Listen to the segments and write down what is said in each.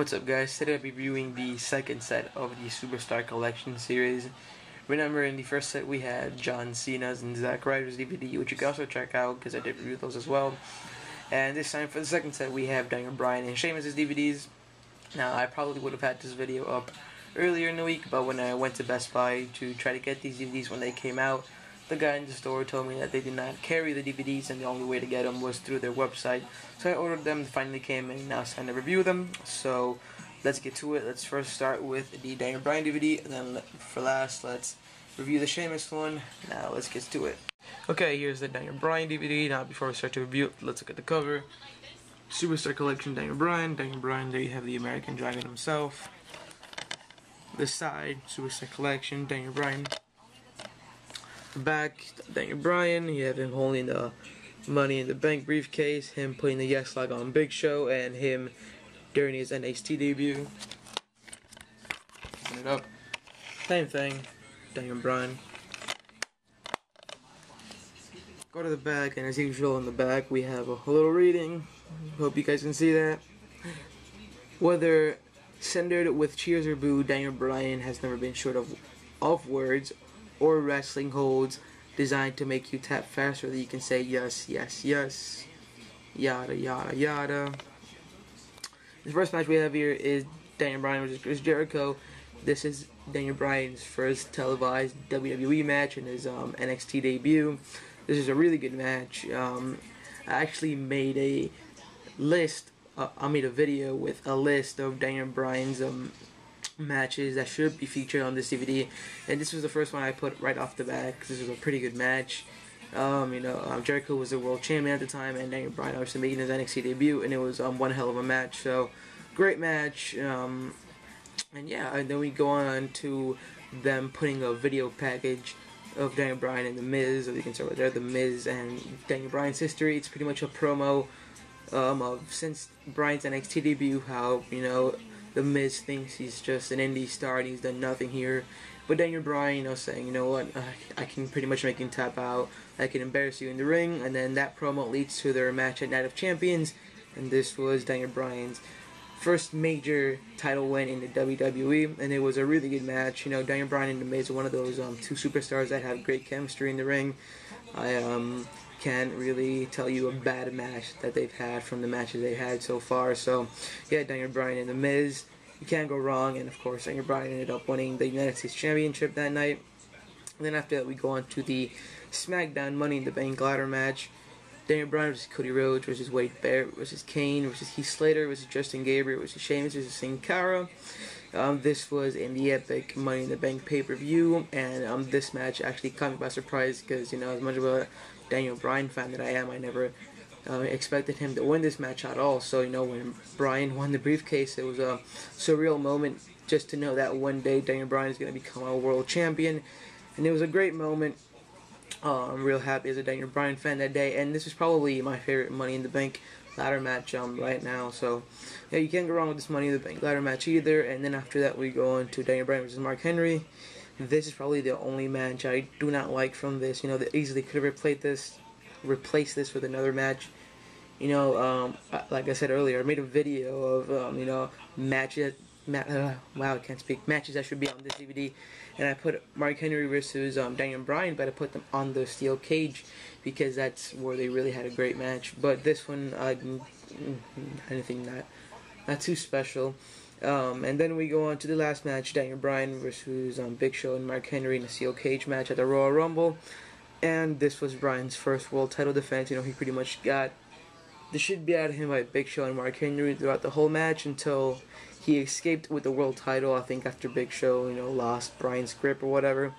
What's up, guys? Today I'll be reviewing the second set of the Superstar Collection series. Remember, in the first set we had John Cena's and Zack Ryder's DVD, which you can also check out because I did review those as well. And this time for the second set we have Daniel Bryan and Sheamus' DVDs. Now, I probably would have had this video up earlier in the week, but when I went to Best Buy to try to get these DVDs when they came out, the guy in the store told me that they did not carry the DVDs and the only way to get them was through their website. So I ordered them, finally came in, now it's time to review them. So let's get to it. Let's first start with the Daniel Bryan DVD, and then for last, let's review the Sheamus one. Now let's get to it. Okay, here's the Daniel Bryan DVD. Now before we start to review it, let's look at the cover. Superstar Collection Daniel Bryan. Daniel Bryan, there you have the American Dragon himself. This side, Superstar Collection Daniel Bryan. The back, Daniel Bryan, you have him holding the Money in the Bank briefcase, him putting the Yes flag on Big Show, and him during his NXT debut. Open it up. Same thing, Daniel Bryan. Go to the back, and as usual in the back we have a little reading. Hope you guys can see that. Whether centered with cheers or boo, Daniel Bryan has never been short of words or wrestling holds designed to make you tap faster that you can say yes, yes, yes, yada, yada, yada. The first match we have here is Daniel Bryan versus Jericho. This is Daniel Bryan's first televised WWE match and his NXT debut. This is a really good match. I actually made a list, I made a video with a list of Daniel Bryan's matches that should be featured on this DVD, and this was the first one I put right off the bat because this was a pretty good match. Jericho was the world champion at the time, and Daniel Bryan obviously making his NXT debut, and it was one hell of a match. So great match. And yeah, and then we go on to them putting a video package of Daniel Bryan and The Miz, or you can start right there, The Miz and Daniel Bryan's history. It's pretty much a promo of since Bryan's NXT debut, how The Miz thinks he's just an indie star and he's done nothing here. But Daniel Bryan, saying, you know what, I can pretty much make him tap out. I can embarrass you in the ring. And then that promo leads to their match at Night of Champions. And this was Daniel Bryan's first major title win in the WWE. And it was a really good match. Daniel Bryan and The Miz are one of those two superstars that have great chemistry in the ring. I can't really tell you a bad match that they've had from the matches they had so far. So yeah, Daniel Bryan and The Miz, you can't go wrong. And of course Daniel Bryan ended up winning the United States Championship that night. And then after that we go on to the SmackDown Money in the Bank ladder match. Daniel Bryan versus Cody Rhodes versus Barrett versus Kane versus Heath Slater versus Justin Gabriel versus Sheamus versus Cara. This was in the epic Money in the Bank pay-per-view, and this match actually caught me by surprise because, as much of a Daniel Bryan fan that I am, I never expected him to win this match at all. So, when Bryan won the briefcase, it was a surreal moment just to know that one day Daniel Bryan is going to become a world champion, and it was a great moment. I'm real happy as a Daniel Bryan fan that day, and this is probably my favorite Money in the Bank ladder match right now. So yeah, you can't go wrong with this Money in the Bank ladder match either. And then after that we go on to Daniel Bryan versus Mark Henry. This is probably the only match I do not like from this. They easily could have replaced this with another match. Like I said earlier, I made a video of matches. Wow, I can't speak. Matches that should be on this DVD, and I put Mark Henry versus Daniel Bryan, but I put them on the steel cage because that's where they really had a great match. But this one, anything not too special. And then we go on to the last match, Daniel Bryan versus Big Show and Mark Henry in a steel cage match at the Royal Rumble. And this was Bryan's first world title defense. He pretty much got the shit beat out of him by Big Show and Mark Henry throughout the whole match until he escaped with the world title, I think, after Big Show, lost Bryan's grip or whatever.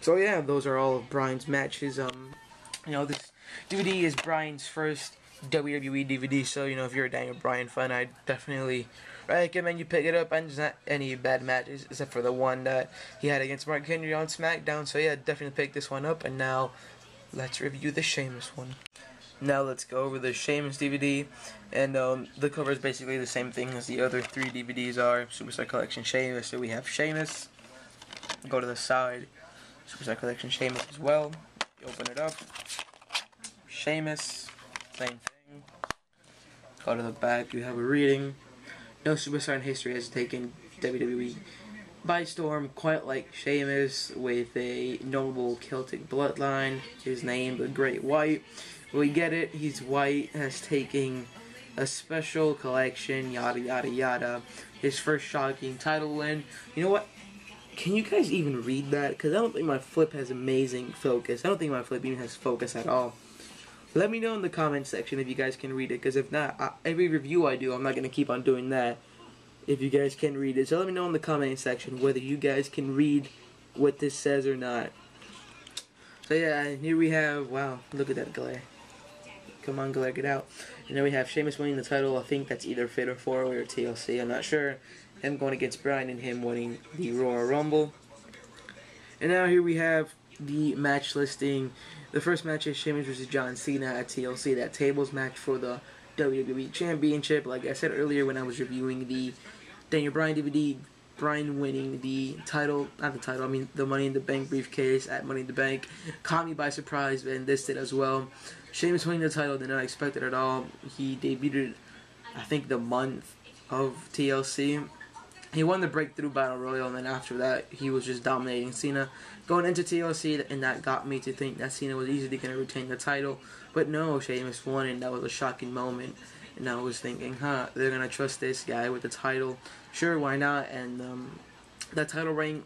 So yeah, those are all of Bryan's matches. This DVD is Bryan's first WWE DVD, so, if you're a Daniel Bryan fan, I definitely recommend you pick it up. And there's not any bad matches, except for the one that he had against Mark Henry on SmackDown. So yeah, definitely pick this one up. And now, let's review the Sheamus one. Now let's go over the Sheamus DVD, and the cover is basically the same thing as the other three DVDs are. Superstar Collection Sheamus, so we have Sheamus. Go to the side, Superstar Collection Sheamus as well. You open it up, Sheamus, same thing. Go to the back, you have a reading. no superstar in history has taken WWE by storm quite like Sheamus, with a notable Celtic bloodline. His name, the Great White. We get it, he's white, has taken a special collection, yada yada yada. His first shocking title win. You know what? Can you guys even read that? Because I don't think my flip has amazing focus. I don't think my flip even has focus at all. Let me know in the comment section if you guys can read it, because if not, every review I do, I'm not going to keep on doing that if you guys can read it. So let me know in the comment section whether you guys can read what this says or not. So yeah, here we have, wow, look at that glare. Come on, glare, get out. And then we have Sheamus winning the title. I think that's either Fatal 4-Way or TLC, I'm not sure. Him going against Bryan and him winning the Royal Rumble. And now here we have the match listing. The first match is Sheamus vs. John Cena at TLC. That tables match for the WWE Championship. Like I said earlier when I was reviewing the Daniel Bryan DVD, Bryan winning the title, not the title, I mean the Money in the Bank briefcase at Money in the Bank, caught me by surprise, and this did as well. Sheamus winning the title did not expect it at all. He debuted, I think, the month of TLC. He won the Breakthrough Battle Royal, and then after that, he was just dominating Cena. Going into TLC, and that got me to think that Cena was easily going to retain the title. But no, Sheamus won, and that was a shocking moment. And I was thinking, they're going to trust this guy with the title. Sure, why not? And that title reign,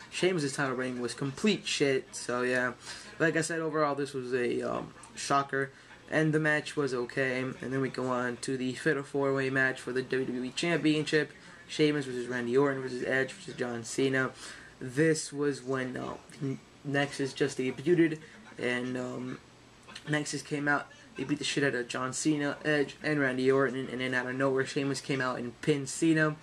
Sheamus' title reign was complete shit. So yeah, like I said, overall, this was a shocker. And the match was okay. And then we go on to the Fatal 4-Way match for the WWE Championship. Sheamus versus Randy Orton versus Edge versus John Cena. This was when Nexus just debuted, and Nexus came out. They beat the shit out of John Cena, Edge, and Randy Orton, and then out of nowhere, Sheamus came out and pinned Cena.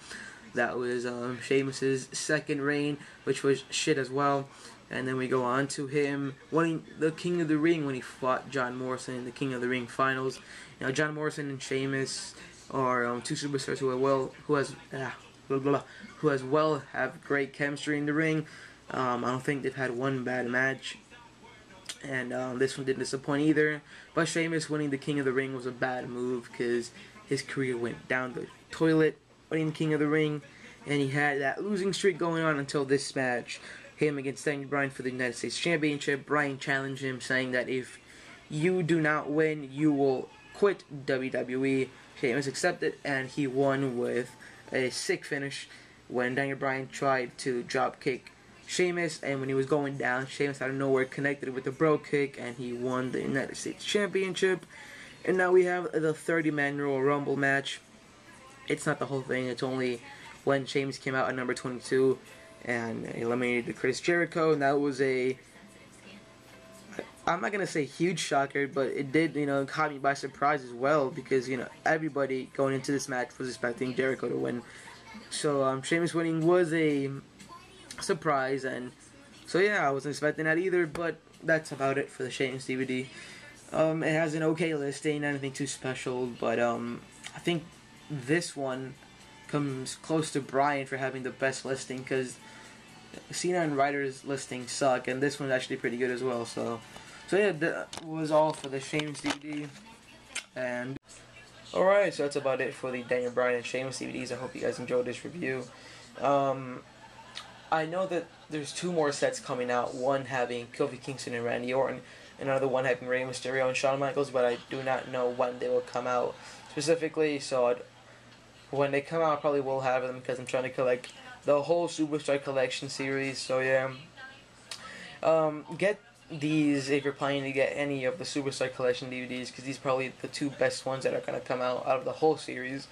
That was Sheamus' second reign, which was shit as well. And then we go on to him winning the King of the Ring when he fought John Morrison in the King of the Ring finals. Now, John Morrison and Sheamus are two superstars who as well have great chemistry in the ring. I don't think they've had one bad match, and this one didn't disappoint either. But Sheamus winning the King of the Ring was a bad move because his career went down the toilet winning the King of the Ring, and he had that losing streak going on until this match, him against Daniel Bryan for the United States Championship. Bryan challenged him, saying that if you do not win, you will quit WWE. Sheamus accepted, and he won with a sick finish when Daniel Bryan tried to drop kick Sheamus, and when he was going down, Sheamus out of nowhere connected with the bro kick, and he won the United States Championship. And now we have the 30-man Royal Rumble match. It's not the whole thing, it's only when Sheamus came out at number 22 and eliminated Chris Jericho, and that was a, I'm not going to say huge shocker, but it did, caught me by surprise as well, because, everybody going into this match was expecting Jericho to win. So, Sheamus winning was a surprise, and so yeah, I wasn't expecting that either, but that's about it for the Sheamus DVD. It has an okay listing, anything too special, but, I think this one comes close to Bryan for having the best listing, because Cena and Ryder's listings suck, and this one's actually pretty good as well, so yeah, that was all for the Sheamus DVD. And alright, so that's about it for the Daniel Bryan and Sheamus DVDs. I hope you guys enjoyed this review. I know that there's two more sets coming out, one having Kofi Kingston and Randy Orton, another one having Rey Mysterio and Shawn Michaels, but I do not know when they will come out specifically, so when they come out I probably will have them, because I'm trying to collect the whole Superstar Collection series, so yeah. Get these if you're planning to get any of the Superstar Collection DVDs, because these are probably the two best ones that are going to come out of the whole series.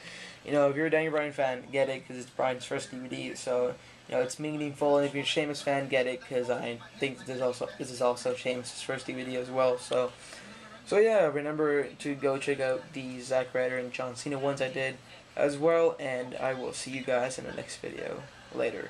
If you're a Daniel Bryan fan, get it, because it's Bryan's first DVD, so it's meaningful. And if you're a Sheamus fan, get it, because I think this is also Sheamus' first DVD as well. So yeah, remember to go check out the Zack Ryder and John Cena ones I did as well, and I will see you guys in the next video. Later.